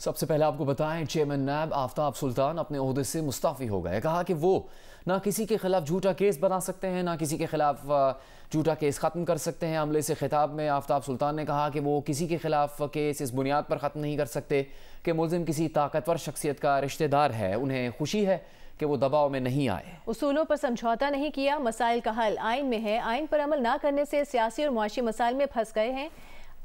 सबसे पहले आपको बताएं, चेयरमैन नैब आफ्ताब सुल्तान अपने ओहदे से मुस्ताफ़ी हो गए। कहा कि वो ना किसी के खिलाफ झूठा केस बना सकते हैं, ना किसी के खिलाफ झूठा केस ख़त्म कर सकते हैं। अमले से खिताब में आफ्ताब सुल्तान ने कहा कि वो किसी के खिलाफ केस इस बुनियाद पर ख़त्म नहीं कर सकते कि मुलजिम किसी ताकतवर शख्सियत का रिश्तेदार है। उन्हें खुशी है कि वो दबाव में नहीं आए। उसूलों पर समझौता नहीं किया, मसाइल का हल आइन में है। आइन पर अमल ना करने से सियासी और मुआशी मसाइल में फंस गए हैं।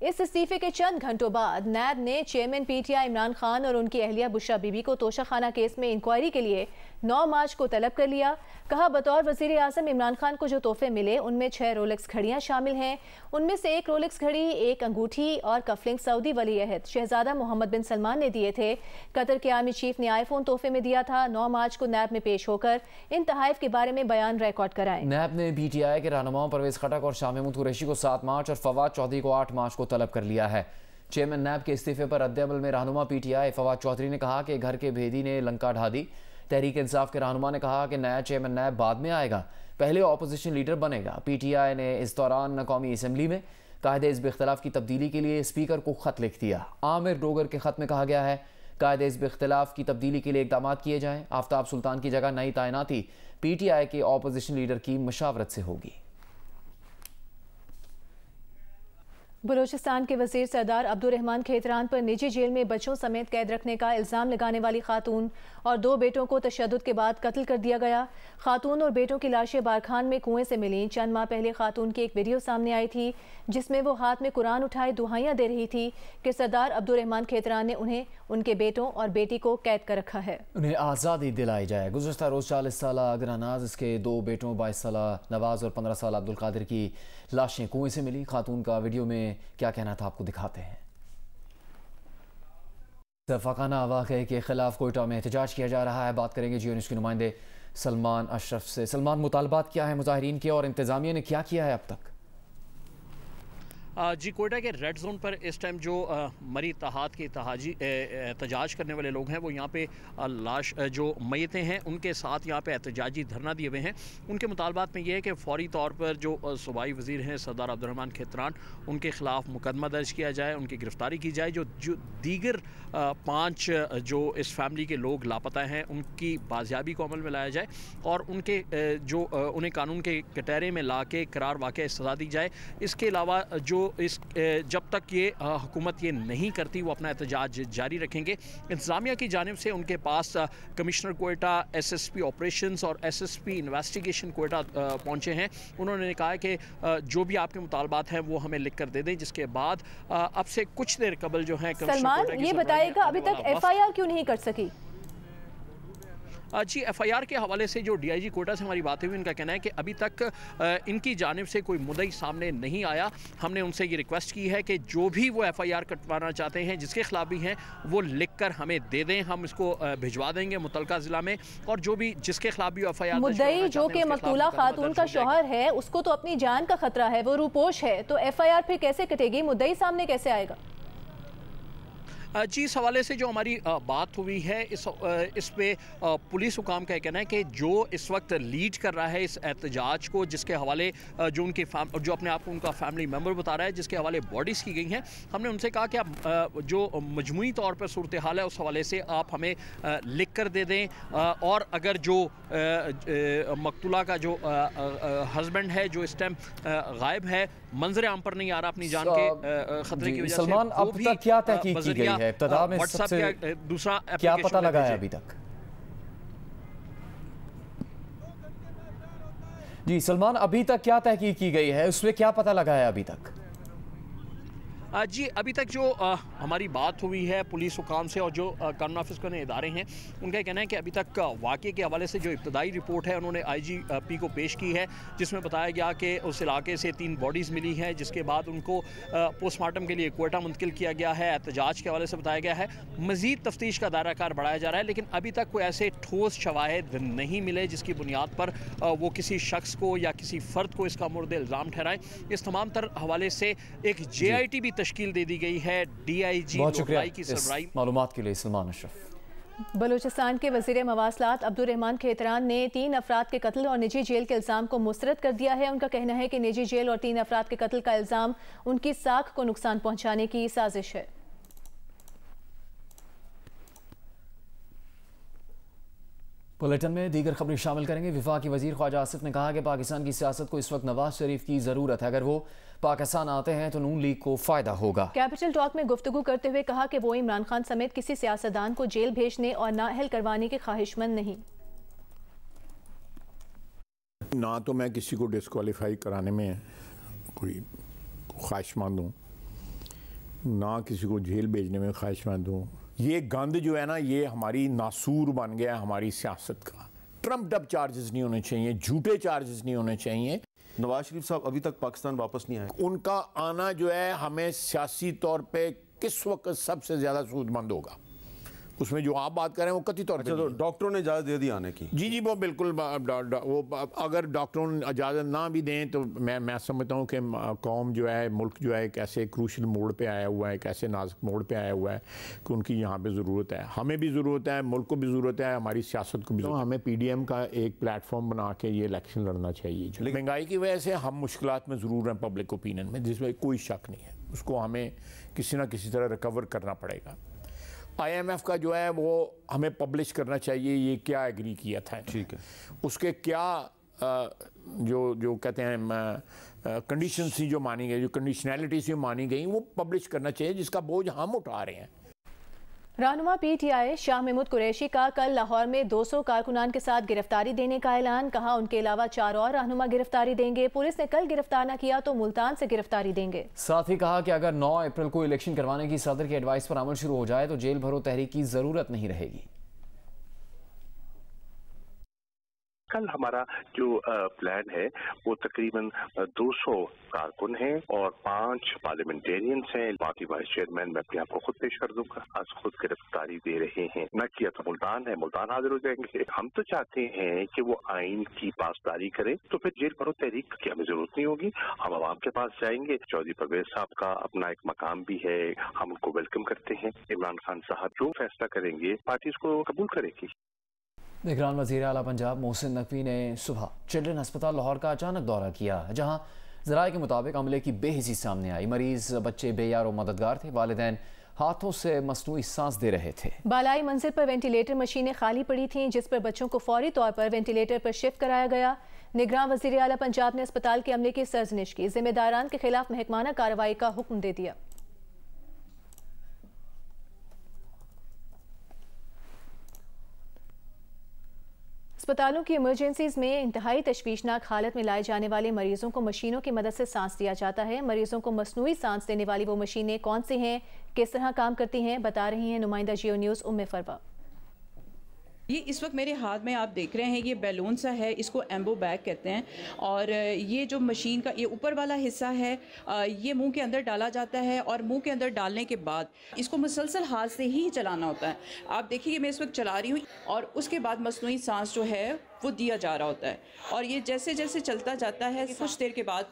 इस इस्तीफे के चंद घंटों बाद नैब ने चेयरमैन पीटीआई इमरान खान और उनकी अहलिया बुशरा बीबी को तोशाखाना केस में इंक्वायरी के लिए 9 मार्च को तलब कर लिया। कहा, बतौर वज़ीर आज़म इमरान खान को जो तोहफे मिले उनमें 6 रोलेक्स घड़ियां शामिल हैं। उनमें से 1 रोलेक्स घड़ी, 1 अंगूठी और कफलिंग सऊदी वली अहद शहजादा मोहम्मद बिन सलमान ने दिए थे। कतर के आर्मी चीफ ने आईफोन तोहफे में दिया था। 9 मार्च को नैब में पेश होकर इन तहाइफ के बारे में बयान रिकॉर्ड कराएं। नैब ने पीटीआई के रहनुमाओं परवेज खटक और शाह महमूद कुरैशी को 7 मार्च और फवाद चौधरी को 8 मार्च को तलब कर लिया है। चेयरमैन नैब के इस्तीफे पर रद्द-ए-अमल में रहनुमा पीटीआई फवाद चौधरी ने कहा कि घर के भेदी ने लंका ढा दी। तहरीक इंसाफ के रहनुमा ने कहा कि नया चेयरमैन नैब बाद में आएगा, पहले ऑपोजिशन लीडर बनेगा। पीटीआई ने इस दौरान कौमी असम्बली में कायदे हिज़्ब इख्तिलाफ की तब्दीली के लिए स्पीकर को खत लिख दिया। आमिर डोगर के खत में कहा गया है कायदे हिज़्ब इख्तिलाफ की तब्दीली के लिए इकदाम किए जाएं। आफ्ताब सुल्तान की जगह नई तैनाती पीटीआई के ऑपोजिशन लीडर की मशावरत से होगी। बलूचिस्तान के वजीर सरदार अब्दुर्रहमान खेतरान पर निजी जेल में बच्चों समेत कैद रखने का इल्ज़ाम लगाने वाली खातून और 2 बेटों को तशद्दुद के बाद कत्ल कर दिया गया। खातून और बेटों की लाशें बारखान में कुएं से मिली। चंद माह पहले खातून की एक वीडियो सामने आई थी जिसमें वो हाथ में कुरान उठाए दुआएं दे रही थी कि सरदार अब्दुर्रहमान खेतरान ने उन्हें, उनके बेटों और बेटी को कैद कर रखा है। उन्हें आज़ादी दिलाई जाए। गुज़श्ता रोज़ 40 साल अगरानाज, इसके 2 बेटों 22 साल नवाज और 15 साल अब्दुल कादिर की लाशें कुएं से मिली। खातून का वीडियो में क्या कहना था आपको दिखाते हैं। तफाकाना वाक़े के खिलाफ कोयटा में एहतजाज किया जा रहा है। बात करेंगे जियो न्यूज़ के नुमाइंदे सलमान अशरफ से। सलमान, मुतालबात क्या है मुजाहिरीन के और इंतज़ामिया ने क्या किया है अब तक? जी, कोयटा के रेड जोन पर इस टाइम जो मरी इत्तेहाद के एहतजाज करने वाले लोग हैं वो यहाँ पे लाश जो मैयतें हैं उनके साथ यहाँ पे एहतजाजी धरना दिए हुए हैं। उनके मुतालबात में ये है कि फ़ौरी तौर पर जो सूबाई वज़ीर हैं सरदार अब्दुर्रहमान खेतरान, उनके ख़िलाफ़ मुकदमा दर्ज किया जाए, उनकी गिरफ़्तारी की जाए। जो दीगर 5 जो इस फैमिली के लोग लापता हैं उनकी बाजियाबी को अमल में लाया जाए और उनके जो उन्हें कानून के कटहरे में ला के करार वाक़ई सज़ा दी जाए। इसके अलावा जो जब तक ये हुकूमत ये नहीं करती वो अपना एहतजाज जारी रखेंगे। इंतज़ामिया की जानिब से उनके पास कमिश्नर कोयटा, SSP ऑपरेशंस और SSP इन्वेस्टिगेशन कोयटा पहुँचे हैं। उन्होंने कहा है कि जो भी आपके मुतालबात हैं वो हमें लिख कर दे दें, जिसके बाद अब से कुछ देर कबल जो है सलमान ये बताएगा अभी तक FIR क्यों नहीं कर सकी? जी, FIR के हवाले से जो DIG कोयटा से हमारी बातें हुई, उनका कहना है कि अभी तक इनकी जानिब से कोई मुद्दई सामने नहीं आया। हमने उनसे ये रिक्वेस्ट की है कि जो भी वो FIR कटवाना चाहते हैं, जिसके खिलाफ भी हैं, वो लिख कर हमें दे दें, हम इसको भिजवा देंगे मुतलका ज़िला में। और जो भी जिसके खिलाफ भी FIR मुद्दई जो कि मकतूला खातून का शौहर है उसको तो अपनी जान का खतरा है, वो रूपोश है, तो FIR फिर कैसे कटेगी? मुद्दई सामने कैसे आएगा? जी, इस हवाले से जो हमारी बात हुई है इस पे पुलिस हुकाम का कहना है कि जो इस वक्त लीड कर रहा है इस एहतजाज को, जिसके हवाले जो उनके जो अपने आप को उनका फैमिली मेम्बर बता रहा है, जिसके हवाले बॉडीज़ की गई हैं, हमने उनसे कहा कि आप जो मजमूई तौर पर सूरत हाल है उस हवाले से आप हमें लिख कर दे दें। और अगर जो मकतूला का जो हस्बैंड है जो इस टाइम गायब है, मंजर आम पर नहीं आ रहा अपनी जान के खतरे की वजह से, सलमान, अब तक क्या तहकीक की गई है? इब्तिदा में सबसे दूसरा क्या पता लगा है अभी तक? जी सलमान, अभी तक क्या तहकीक की गई है, उसमें क्या पता लगा है अभी तक? जी, अभी तक जो हमारी बात हुई है पुलिस हुकाम से और जो कानून ऑफिस के इदारे हैं उनका कहना है कि अभी तक वाक़े के हवाले से जो इब्तदाई रिपोर्ट है उन्होंने IGP को पेश की है, जिसमें बताया गया कि उस इलाके से 3 बॉडीज़ मिली हैं, जिसके बाद उनको पोस्टमार्टम के लिए कोयटा मुंतकिल किया गया है। एहतजाज के हवाले से बताया गया है मज़ीद तफ्तीश का दायरा-कार बढ़ाया जा रहा है, लेकिन अभी तक कोई ऐसे ठोस शवाहिद नहीं मिले जिसकी बुनियाद पर वो किसी शख्स को या किसी फ़र्द को इसका मुर्द इल्ज़ाम ठहराएं। इस तमाम तर हवाले से एक JIT भी तश्कील दे दी गई है। DIG की सरबराही मालूमात के लिए सलमान अशरफ। बलूचिस्तान के वज़ीर मवासलात अब्दुर्रहमान खेतरान ने 3 अफराद के कत्ल और निजी जेल के इल्ज़ाम को मुस्तरद कर दिया है। उनका कहना है कि निजी जेल और 3 अफराद के कत्ल का इल्ज़ाम उनकी साख को नुकसान पहुँचाने की साजिश है। बुलेटिन में दीगर खबरें शामिल करेंगे। वफाकी वजीर ख्वाजा आसिफ ने कहा कि पाकिस्तान की सियासत को इस वक्त नवाज शरीफ की ज़रूरत है। अगर वो पाकिस्तान आते हैं तो नून लीग को फ़ायदा होगा। कैपिटल टॉक में गुफ्तगू करते हुए कहा कि वो इमरान खान समेत किसी सियासतदान को जेल भेजने और नाअहल करवाने के ख्वाहिशमंद नहीं। ना तो मैं किसी को डिस्क्वालीफाई कराने में कोई ख्वाहिशमंद हूँ, ना किसी को जेल भेजने में ख्वाहिशमंद हूँ। ये गंद जो है ना, ये हमारी नासूर बन गया है हमारी सियासत का। ट्रम्प्ड अप चार्जेस नहीं होने चाहिए, झूठे चार्जेस नहीं होने चाहिए। नवाज शरीफ साहब अभी तक पाकिस्तान वापस नहीं आए। उनका आना जो है हमें सियासी तौर पे किस वक्त सबसे ज़्यादा सूदमंद होगा, उसमें जो आप बात करें वो कथित तौर पे। तो डॉक्टरों ने इजाज़त दे दी आने की? जी वो बिल्कुल वो अगर डॉक्टरों ने इजाज़त ना भी दें तो मैं समझता हूँ कि कौम जो है, मुल्क जो है एक ऐसे क्रूशल मोड़ पे आया हुआ है, एक ऐसे नाजुक मोड़ पे आया हुआ है कि उनकी यहाँ पे ज़रूरत है। हमें भी ज़रूरत है, मुल्क को भी ज़रूरत है, हमारी सियासत को भी। तो हमें PDM का एक प्लेटफॉर्म बना के ये इलेक्शन लड़ना चाहिए। महंगाई की वजह से हम मुश्किलात में ज़रूर हैं पब्लिक ओपिनियन में, जिसमें कोई शक नहीं है। उसको हमें किसी ना किसी तरह रिकवर करना पड़ेगा। IMF का जो है वो हमें पब्लिश करना चाहिए, ये क्या एग्री किया था, ठीक है, उसके क्या जो कहते हैं कंडीशंस थी जो मानी गई, जो कंडीशनैलिटीज जो मानी गई, वो पब्लिश करना चाहिए, जिसका बोझ हम उठा रहे हैं। रहनुमा PTI शाह महमूद कुरैशी का कल लाहौर में 200 कारकुनान के साथ गिरफ्तारी देने का ऐलान। कहा उनके अलावा 4 और रहनुमा गिरफ्तारी देंगे। पुलिस ने कल गिरफ्तार न किया तो मुल्तान से गिरफ्तारी देंगे। साथ ही कहा कि अगर 9 अप्रैल को इलेक्शन करवाने की सदर की एडवाइस पर अमल शुरू हो जाए तो जेल भरो तहरीक की जरूरत नहीं रहेगी। कल हमारा जो प्लान है वो तकरीबन 200 कारकुन हैं और 5 पार्लियामेंटेरियंस हैं। बाकी वाइस चेयरमैन मैं अपने आप को खुद पेश कर दूंगा। आज खुद गिरफ्तारी दे रहे हैं, न किया तो मुल्तान है, मुल्तान हाजिर हो जाएंगे। हम तो चाहते हैं कि वो आइन की पासदारी करें, तो फिर जेल भरो तहरीक की हमें जरूरत नहीं होगी। हम आवाम के पास जाएंगे। चौधरी परवेज साहब का अपना एक मकाम भी है, हम उनको वेलकम करते हैं। इमरान खान साहब जो फैसला करेंगे पार्टी उसको कबूल करेगी। निगरान वज़ीर आला पंजाब मोहसिन नकवी ने सुबह चिल्ड्रन अस्पताल लाहौर का अचानक दौरा किया, जहां ज़राए के मुताबिक अमले की बेहिसी सामने आई। मरीज बच्चे बेयार और मददगार थे। वालिदैन हाथों से मसनूई सांस दे रहे थे। बालाई मंजिल पर वेंटिलेटर मशीनें खाली पड़ी थीं, जिस पर बच्चों को फौरी तौर पर वेंटिलेटर पर शिफ्ट कराया गया। निगरान वज़ीर आला पंजाब ने अस्पताल के अमले की सरजनिश की, जिम्मेदारान के खिलाफ महकमाना कार्रवाई का हुक्म दे दिया। अस्पतालों की इमरजेंसीज में इंतहाई तशवीशनाक हालत में लाए जाने वाले मरीजों को मशीनों की मदद से सांस दिया जाता है। मरीजों को मसनूई सांस देने वाली वो मशीनें कौन सी हैं, किस तरह काम करती हैं, बता रही हैं नुमाइंदा जियो न्यूज़ उम्मे फरवा। ये इस वक्त मेरे हाथ में आप देख रहे हैं, ये बैलून सा है, इसको एम्बो बैग कहते हैं। और ये जो मशीन का ये ऊपर वाला हिस्सा है, ये मुंह के अंदर डाला जाता है और मुंह के अंदर डालने के बाद इसको मुसलसल हाथ से ही चलाना होता है। आप देखिए मैं इस वक्त चला रही हूँ और उसके बाद मसनूई सांस जो है वो दिया जा रहा होता है। और ये जैसे जैसे चलता जाता है, कुछ देर के बाद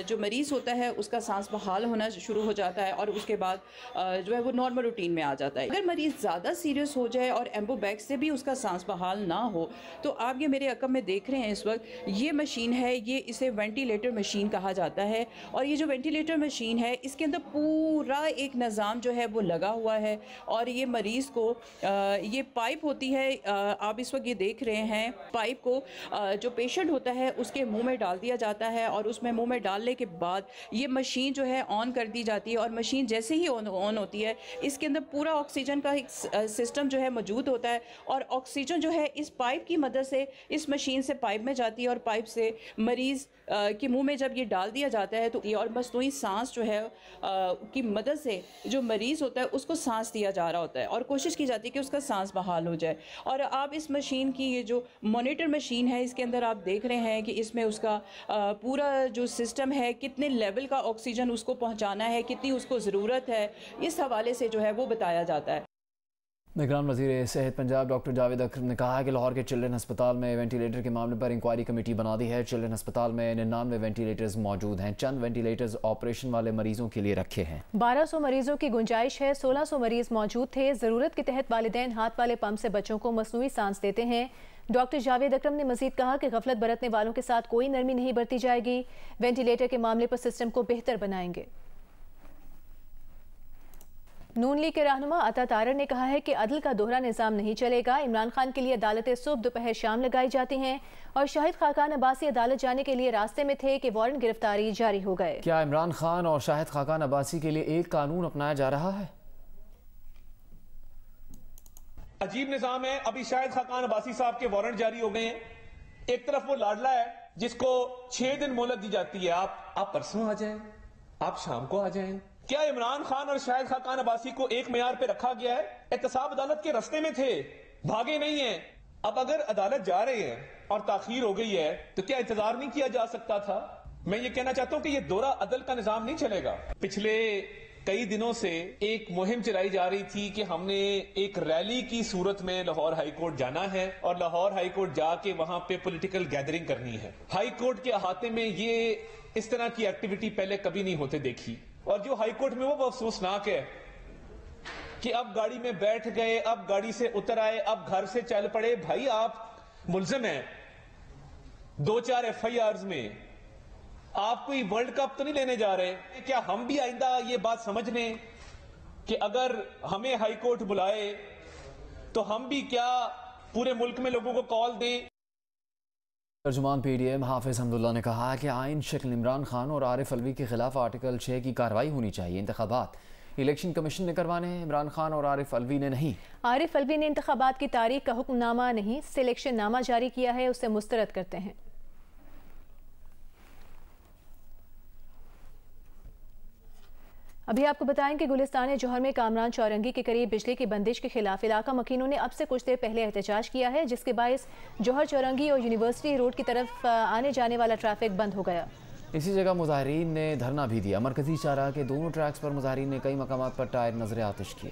जो मरीज़ होता है उसका सांस बहाल होना शुरू हो जाता है और उसके बाद जो है वो नॉर्मल रूटीन में आ जाता है। अगर मरीज़ ज़्यादा सीरियस हो जाए और एम्बो बैग से भी उसका सांस बहाल ना हो, तो आप ये मेरे अकम में देख रहे हैं इस वक्त, ये मशीन है, ये इसे वेंटिलेटर मशीन कहा जाता है। और ये जो वेंटिलेटर मशीन है, इसके अंदर पूरा एक निज़ाम जो है वो लगा हुआ है। और ये मरीज़ को ये पाइप होती है, आप इस वक्त ये देख रहे हैं, पाइप को जो पेशेंट होता है उसके मुंह में डाल दिया जाता है और उसमें मुंह में डालने के बाद ये मशीन जो है ऑन कर दी जाती है। और मशीन जैसे ही ऑन होती है, इसके अंदर पूरा ऑक्सीजन का एक सिस्टम जो है मौजूद होता है और ऑक्सीजन जो है इस पाइप की मदद से इस मशीन से पाइप में जाती है और पाइप से मरीज़ के मुंह में जब ये डाल दिया जाता है तो और मसनूई सांस जो है की मदद से जो मरीज़ होता है उसको सांस दिया जा रहा होता है और कोशिश की जाती है कि उसका सांस बहाल हो जाए। और आप इस मशीन की ये जो मॉनिटर मशीन है, इसके अंदर आप देख रहे हैं कि इसमें उसका पूरा जो सिस्टम है, कितने लेवल का ऑक्सीजन उसको पहुंचाना है, कितनी उसको ज़रूरत है, इस हवाले से जो है वो बताया जाता है। निगरान वज़ीर सेहत पंजाब डॉक्टर जावेद अकरम ने कहा है कि लाहौर के चिल्ड्रन अस्पताल में वेंटिलेटर के मामले पर इंक्वायरी कमेटी बना दी है। चिल्ड्रन अस्पताल में 99 वेंटिलेटर्स मौजूद हैं। चंद वेंटिलेटर्स ऑपरेशन वाले मरीजों के लिए रखे हैं। 1200 मरीजों की गुंजाइश है। 1600 मरीज मौजूद थे। ज़रूरत के तहत वालिदैन हाथ वाले पंप से बच्चों को मसनूई सांस देते हैं। डॉक्टर जावेद अकरम ने मजीद कहा कि गफलत बरतने वालों के साथ कोई नरमी नहीं बरती जाएगी। वेंटिलेटर के मामले पर सिस्टम को बेहतर बनाएंगे। नून लीग के रहनुमा अता तारर ने कहा है कि अदल का दोहरा निज़ाम नहीं चलेगा। इमरान खान के लिए अदालतें सुबह दोपहर शाम लगाई जाती हैं और शाहिद खाकान अब्बासी अदालत जाने के लिए रास्ते में थे कि वारंट गिरफ्तारी जारी हो गए। क्या इमरान खान और शाहिद खाकान अब्बासी के लिए एक कानून अपनाया जा रहा है? अजीब निजाम है। अभी शाहिद खाकान अब्बासी साहब के वारंट जारी हो गए हैं। एक तरफ वो लाडला है जिसको 6 दिन मोहलत दी जाती है, आप परसों आ जाएं, आप शाम को आ जाएं। क्या इमरान खान और शाहिद खाकान अब्बासी को एक मेयार पे रखा गया है? एहतसाब अदालत के रास्ते में थे, भागे नहीं है। अब अगर अदालत जा रहे हैं और ताखीर हो गई है तो क्या इंतजार नहीं किया जा सकता था? मैं ये कहना चाहता हूं कि ये दोहरा अदल का निजाम नहीं चलेगा। पिछले कई दिनों से एक मुहिम चलाई जा रही थी कि हमने एक रैली की सूरत में लाहौर हाई कोर्ट जाना है और लाहौर हाई कोर्ट जाके वहां पे पॉलिटिकल गैदरिंग करनी है। हाई कोर्ट के अहाते में ये इस तरह की एक्टिविटी पहले कभी नहीं होते देखी और जो हाई कोर्ट में वो अफसोसनाक है कि अब गाड़ी में बैठ गए, अब गाड़ी से उतर आए, अब घर से चल पड़े। भाई आप मुल्जिम हैं 2-4 FIRs में, आप कोई वर्ल्ड कप तो नहीं लेने जा रहे। क्या हम भी आइंदा ये बात समझ लें कि अगर हमें हाई कोर्ट बुलाए तो हम भी क्या पूरे मुल्क में लोगों को कॉल दें? तर्जुमान PDM हाफिज हमदुल्ला ने कहा कि आइन शक्ल इमरान खान और आरिफ अलवी के खिलाफ आर्टिकल 6 की कार्रवाई होनी चाहिए। इंतखाबात इलेक्शन कमीशन ने करवाने हैं, इमरान खान और आरिफ अलवी ने नहीं। आरिफ अलवी ने इंतखाबात की तारीख का हुक्मनामा नहीं, सिलेक्शन नामा जारी किया है, उसे मुस्तरद करते हैं। अभी आपको बताएं कि गुलिस्तान जौहर में कामरान चौरंगी के करीब बिजली की बंदिश के खिलाफ इलाका मकीनों ने अब से कुछ देर पहले एहतजाज किया है, जिसके बायस जौहर चौरंगी और यूनिवर्सिटी रोड की तरफ आने जाने वाला ट्रैफिक बंद हो गया। इसी जगह मुजाहिरीन ने धरना भी दिया। मरकजी चारा के दोनों ट्रैक्स पर मुजाहिरीन ने कई मकामात पर टायर नजर आतिश किए।